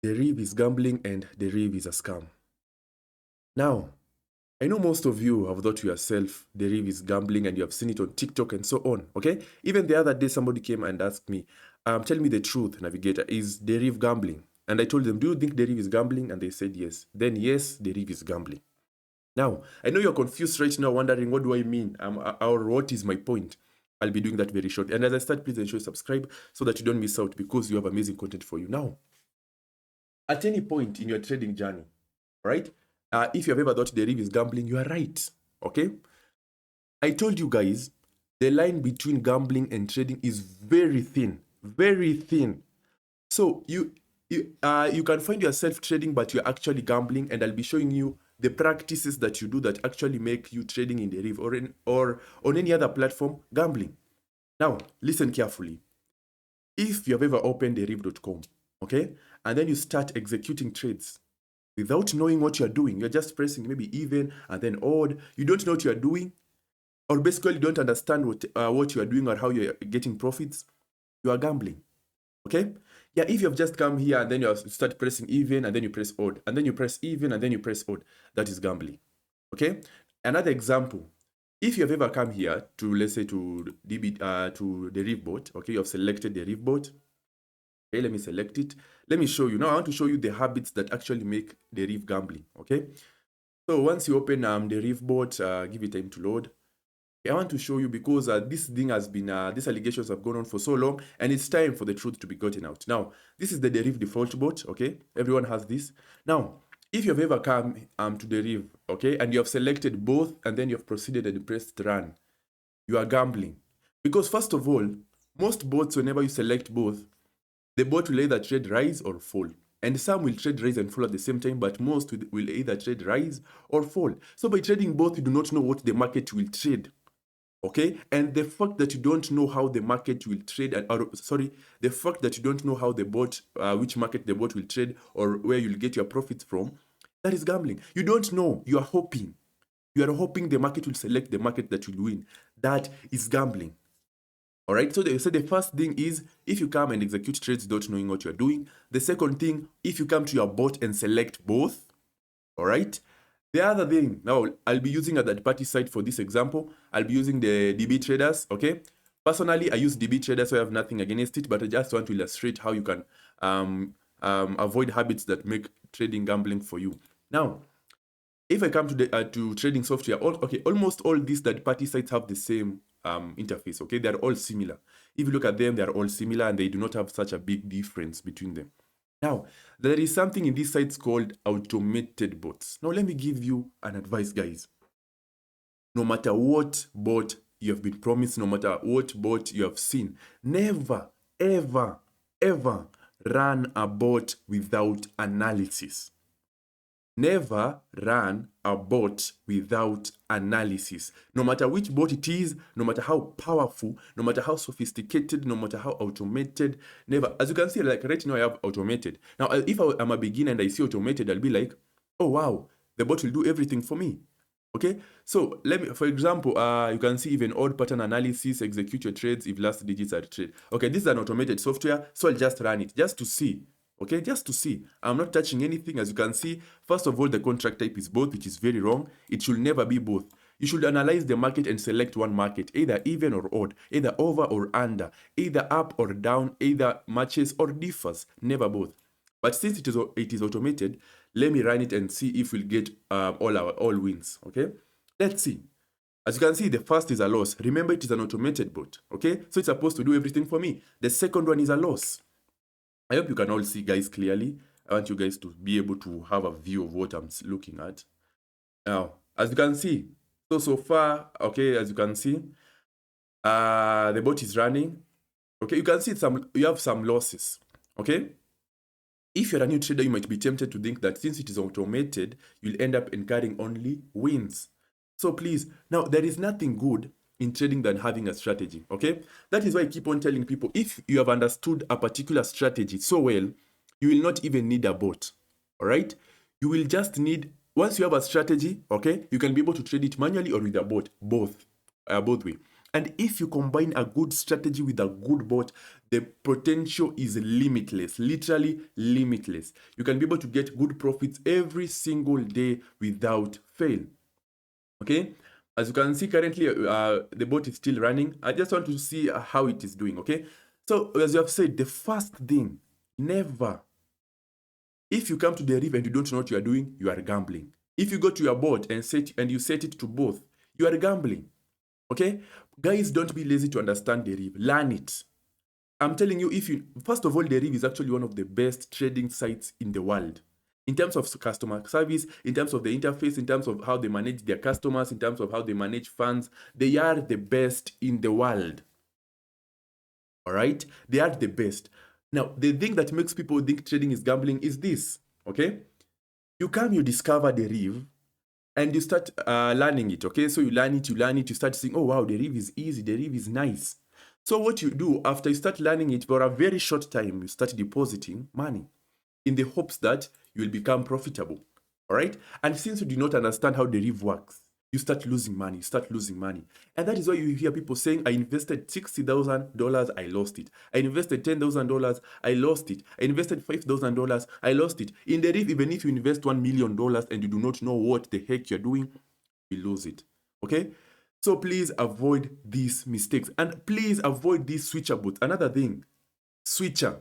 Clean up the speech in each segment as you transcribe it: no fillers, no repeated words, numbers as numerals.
Deriv is gambling and Deriv is a scam. Now, I know most of you have thought to yourself, Deriv is gambling, and you have seen it on TikTok and so on, okay? Even the other day, somebody came and asked me, tell me the truth, Navigator, is Deriv gambling? And I told them, do you think Deriv is gambling? And they said yes. Then yes, Deriv is gambling. Now, I know you're confused right now, wondering, what do I mean? Or what is my point? I'll be doing that very shortly. And as I start, please ensure you subscribe so that you don't miss out, because you have amazing content for you. Now, at any point in your trading journey, right? If you have ever thought Deriv is gambling, you are right, okay? I told you guys, the line between gambling and trading is very thin, very thin. So you can find yourself trading, but you're actually gambling, and I'll be showing you the practices that you do that actually make you trading in Deriv or on any other platform gambling. Now, listen carefully. If you have ever opened Deriv.com, okay, and then you start executing trades without knowing what you're doing, you're just pressing maybe even and then odd, you don't know what you're doing, or basically you don't understand what you are doing or how you're getting profits, you are gambling, okay? Yeah, if you've just come here and then you start pressing even and then you press odd, and then you press even and then you press odd, that is gambling, okay? Another example, if you have ever come here to, let's say, to DerivBot, okay, you have selected DerivBot. Okay, let me select it. Let me show you. Now I want to show you the habits that actually make Deriv gambling, okay? So once you open DerivBot, give it time to load. Okay, I want to show you because this thing has been, these allegations have gone on for so long, and it's time for the truth to be gotten out. Now, this is the Deriv default bot, okay? Everyone has this. Now, if you've ever come to Deriv, okay, and you have selected both, and then you have proceeded and pressed run, you are gambling. Because first of all, most bots, whenever you select both, the bot will either trade rise or fall. And some will trade rise and fall at the same time, but most will either trade rise or fall. So by trading both, you do not know what the market will trade. Okay? And the fact that you don't know how the market will trade, the fact that you don't know how the bot, which market the bot will trade or where you'll get your profits from, that is gambling. You don't know. You are hoping. You are hoping the market will select the market that will win. That is gambling. All right, so the first thing is, if you come and execute trades without knowing what you're doing. The second thing, if you come to your bot and select both. All right, the other thing, now I'll be using a third-party site for this example. I'll be using the DB Traders, okay? Personally, I use DB Traders, so I have nothing against it, but I just want to illustrate how you can avoid habits that make trading gambling for you. Now, if I come to the to trading software, almost all these third-party sites have the same interface, okay? They're all similar. If you look at them, they're all similar and they do not have such a big difference between them. Now, there is something in these sites called automated bots. Now, let me give you an advice, guys. No matter what bot you have been promised, no matter what bot you have seen, never, ever, ever run a bot without analysis. Never run a bot without analysis. No matter which bot it is, no matter how powerful, no matter how sophisticated, no matter how automated, never. As you can see, like right now I have automated. Now, if I'm a beginner and I see automated, I'll be like, oh wow, the bot will do everything for me. Okay, so let me, for example, you can see even odd pattern analysis, execute your trades if last digits are trade. Okay, this is an automated software, so I'll just run it just to see. Okay, just to see. I'm not touching anything. As you can see, first of all, the contract type is both, which is very wrong. It should never be both. You should analyze the market and select one market, either even or odd, either over or under, either up or down, either matches or differs, never both. But since it is automated, let me run it and see if we'll get all wins. Okay, let's see. As you can see, the first is a loss. Remember, it is an automated bot. Okay, so it's supposed to do everything for me. The second one is a loss. I hope you can all see, guys, clearly. I want you guys to be able to have a view of what I'm looking at. Now, as you can see, so far, okay, as you can see, the bot is running. Okay, you can see you have some losses. Okay, if you're a new trader, you might be tempted to think that since it is automated, you'll end up incurring only wins. So please, now there is nothing good in trading than having a strategy, okay? That is why I keep on telling people, if you have understood a particular strategy so well, you will not even need a bot, all right? You will just need, once you have a strategy, okay, you can be able to trade it manually or with a bot, both way. And if you combine a good strategy with a good bot, the potential is limitless, literally limitless. You can be able to get good profits every single day without fail. Okay, as you can see currently, the bot is still running. I just want to see how it is doing. Okay, so as you have said, the first thing, never, if you come to Deriv and you don't know what you are doing, you are gambling. If you go to your bot and you set it to both, you are gambling. Okay, guys, don't be lazy to understand Deriv. Learn it. I'm telling you, first of all, Deriv is actually one of the best trading sites in the world. In terms of customer service, in terms of the interface, in terms of how they manage their customers, in terms of how they manage funds, they are the best in the world. All right? They are the best. Now, the thing that makes people think trading is gambling is this, okay? You discover Deriv, and you start learning it, okay? So you learn it, you start saying, oh wow, Deriv is easy, Deriv is nice. So what you do after you start learning it for a very short time, you start depositing money in the hopes that you will become profitable, all right? And since you do not understand how Deriv works, you start losing money, And that is why you hear people saying, I invested $60,000, I lost it. I invested $10,000, I lost it. I invested $5,000, I lost it. In Deriv, even if you invest $1 million and you do not know what the heck you're doing, you lose it, okay? So please avoid these mistakes. And please avoid these switcher bots. Another thing, switcher.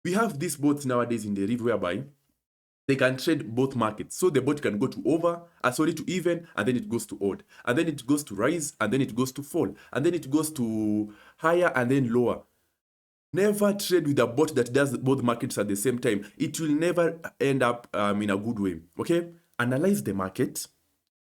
We have these bots nowadays in Deriv whereby they can trade both markets. So the bot can go to even, and then it goes to odd. And then it goes to rise, and then it goes to fall. And then it goes to higher and then lower. Never trade with a bot that does both markets at the same time. It will never end up in a good way, okay? Analyze the market.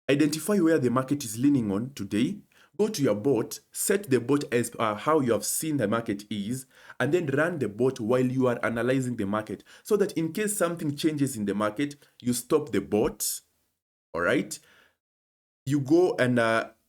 Identify where the market is leaning on today. Go to your bot, set the bot as how you have seen the market is, and then run the bot while you are analyzing the market, so that in case something changes in the market, you stop the bot, all right? You go and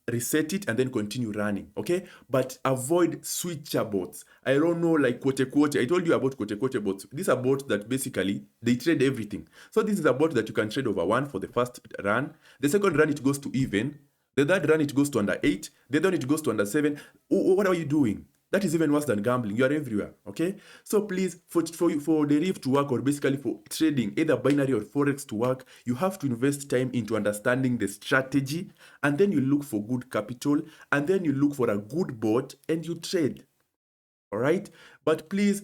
reset it and then continue running, okay? But avoid switcher bots. I don't know, like quote. I told you about quote bots. These are bots that basically, they trade everything. So this is a bot that you can trade over 1 for the first run. The second run, it goes to even. The third run, it goes to under 8. The third, it goes to under 7. What are you doing? That is even worse than gambling. You are everywhere, okay? So please, for Deriv to work, or basically for trading, either binary or forex to work, you have to invest time into understanding the strategy, and then you look for good capital, and then you look for a good bot, and you trade, all right? But please,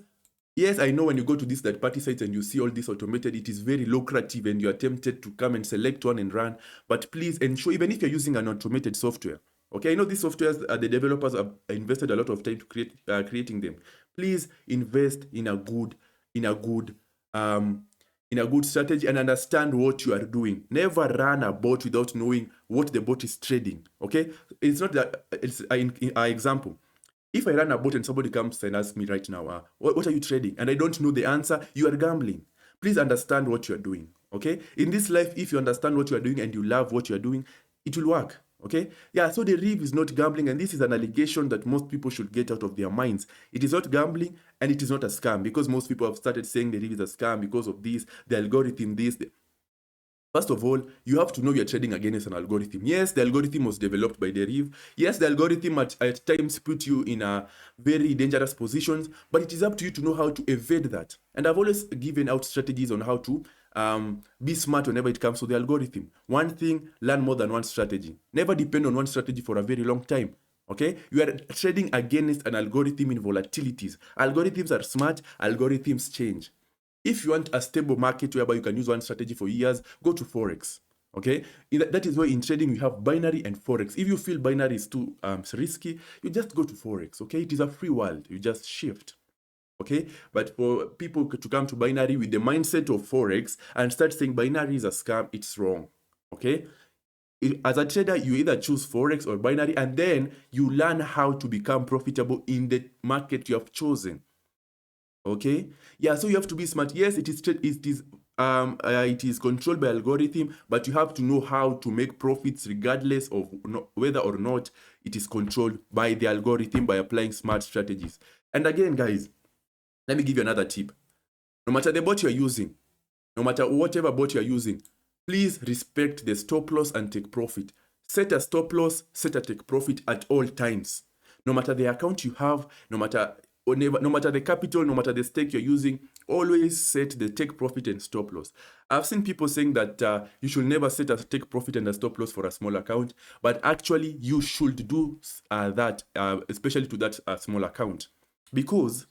yes, I know when you go to these third-party sites and you see all this automated, it is very lucrative and you are tempted to come and select one and run. But please ensure, even if you're using an automated software, okay, I know these softwares, the developers have invested a lot of time to creating them. Please invest in a good strategy and understand what you are doing. Never run a bot without knowing what the bot is trading, okay? It's not that, it's an example. If I run a bot and somebody comes and asks me right now, what are you trading? And I don't know the answer, you are gambling. Please understand what you are doing, okay? In this life, if you understand what you are doing and you love what you are doing, it will work, okay? Yeah, so Deriv is not gambling, and this is an allegation that most people should get out of their minds. It is not gambling, and it is not a scam, because most people have started saying Deriv is a scam because of this, the algorithm, this. First of all, you have to know you're trading against an algorithm. Yes, the algorithm was developed by Deriv. Yes, the algorithm at times put you in a very dangerous positions, but it is up to you to know how to evade that. And I've always given out strategies on how to be smart whenever it comes to the algorithm. One thing, learn more than one strategy. Never depend on one strategy for a very long time. Okay, you are trading against an algorithm in volatilities. Algorithms are smart, algorithms change. If you want a stable market whereby you can use one strategy for years, go to Forex, okay? That is why in trading we have binary and Forex. If you feel binary is too risky, you just go to Forex, okay? It is a free world. You just shift, okay? But for people to come to binary with the mindset of Forex and start saying binary is a scam, it's wrong, okay? As a trader, you either choose Forex or binary, and then you learn how to become profitable in the market you have chosen. Okay, yeah, so you have to be smart. Yes, it is controlled by algorithm, but you have to know how to make profits regardless of whether or not it is controlled by the algorithm, by applying smart strategies. And again, guys, let me give you another tip. No matter the bot you're using, no matter whatever bot you're using, please respect the stop loss and take profit. Set a stop loss, set a take profit at all times. No matter the account you have, no matter the capital, no matter the stake you're using, always set the take profit and stop loss. I've seen people saying that you should never set a take profit and a stop loss for a small account, but actually you should do that, especially to that small account, because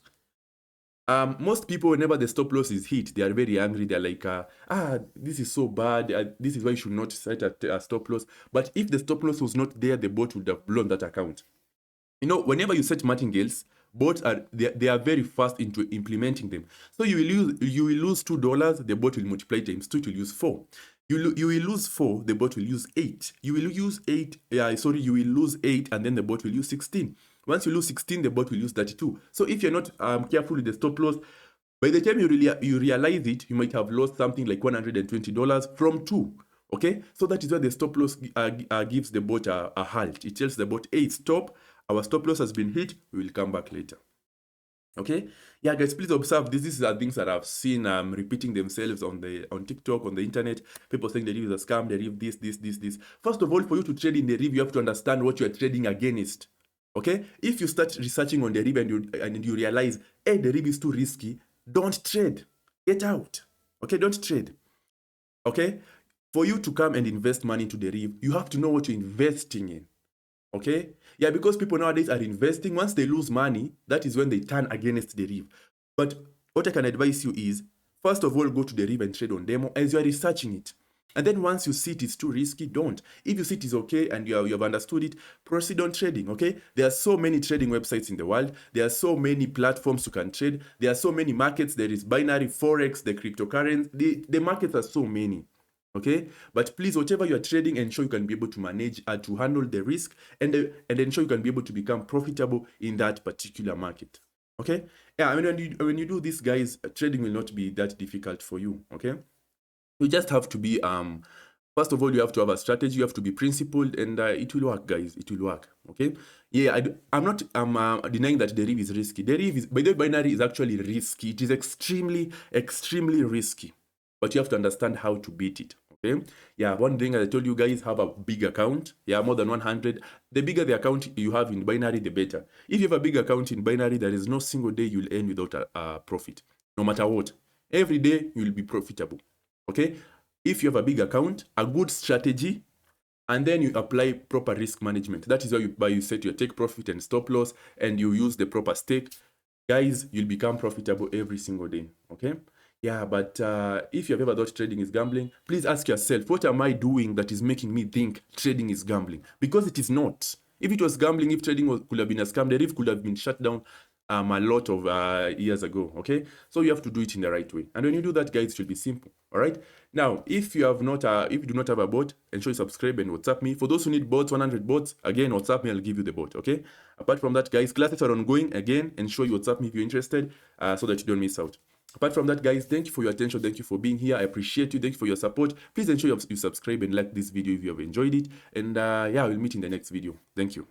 most people, whenever the stop loss is hit, they are very angry. They're like, this is so bad. This is why you should not set a stop loss. But if the stop loss was not there, the bot would have blown that account. You know, whenever you set martingales, bots they are very fast into implementing them. So you will lose $2, the bot will multiply times 2, it will use 4. You will lose 4, the bot will use 8. You will use 8, you will lose 8, and then the bot will use 16. Once you lose 16, the bot will use 32. So if you're not careful with the stop loss, by the time you realize it, you might have lost something like $120 from 2. Okay, so that is why the stop loss gives the bot a halt. It tells the bot, hey, stop, our stop loss has been hit, we will come back later. Okay, yeah, guys, please observe this. These are things that I've seen repeating themselves on TikTok, on the internet. People saying Deriv is a scam, Deriv this. First of all, for you to trade in Deriv, you have to understand what you are trading against. Okay, if you start researching on Deriv and you realize, hey, Deriv is too risky, don't trade. Get out. Okay, don't trade. Okay, for you to come and invest money into Deriv, you have to know what you're investing in. Okay, yeah, because people nowadays are investing. Once they lose money, that is when they turn against Deriv. But what I can advise you is, first of all, go to Deriv and trade on demo as you are researching it. And then once you see it is too risky, don't. If you see it is okay and you have understood it, proceed on trading, okay? There are so many trading websites in the world. There are so many platforms you can trade. There are so many markets. There is binary, forex, the cryptocurrency. The markets are so many, okay? But please, whatever you are trading, ensure you can be able to manage, to handle the risk, and ensure you can be able to become profitable in that particular market, okay? Yeah, I mean, when you do this, guys, trading will not be that difficult for you, okay? You just have to be, first of all, you have to have a strategy, you have to be principled, and it will work, guys. It will work, okay? Yeah, I'm not denying that Deriv is risky. Deriv is, by the way, binary is actually risky. It is extremely, extremely risky. But you have to understand how to beat it, okay? Yeah, one thing I told you guys, have a big account. Yeah, more than 100. The bigger the account you have in binary, the better. If you have a big account in binary, there is no single day you'll end without a profit, no matter what. Every day, you'll be profitable. Okay, if you have a big account, a good strategy, and then you apply proper risk management. That is why you set your take profit and stop loss, and you use the proper stake. Guys, you'll become profitable every single day. Okay, yeah, but if you have ever thought trading is gambling, please ask yourself, what am I doing that is making me think trading is gambling? Because it is not. If it was gambling, if trading could have been a scam, the Deriv could have been shut down a lot of years ago, okay? So you have to do it in the right way. And when you do that, guys, it should be simple, all right? Now, if you do not have a bot, ensure you subscribe and WhatsApp me. For those who need bots, 100 bots, again, WhatsApp me, I'll give you the bot, okay? Apart from that, guys, classes are ongoing. Again, ensure you WhatsApp me if you're interested so that you don't miss out. Apart from that, guys, thank you for your attention. Thank you for being here. I appreciate you. Thank you for your support. Please ensure you subscribe and like this video if you have enjoyed it. And yeah, we'll meet in the next video. Thank you.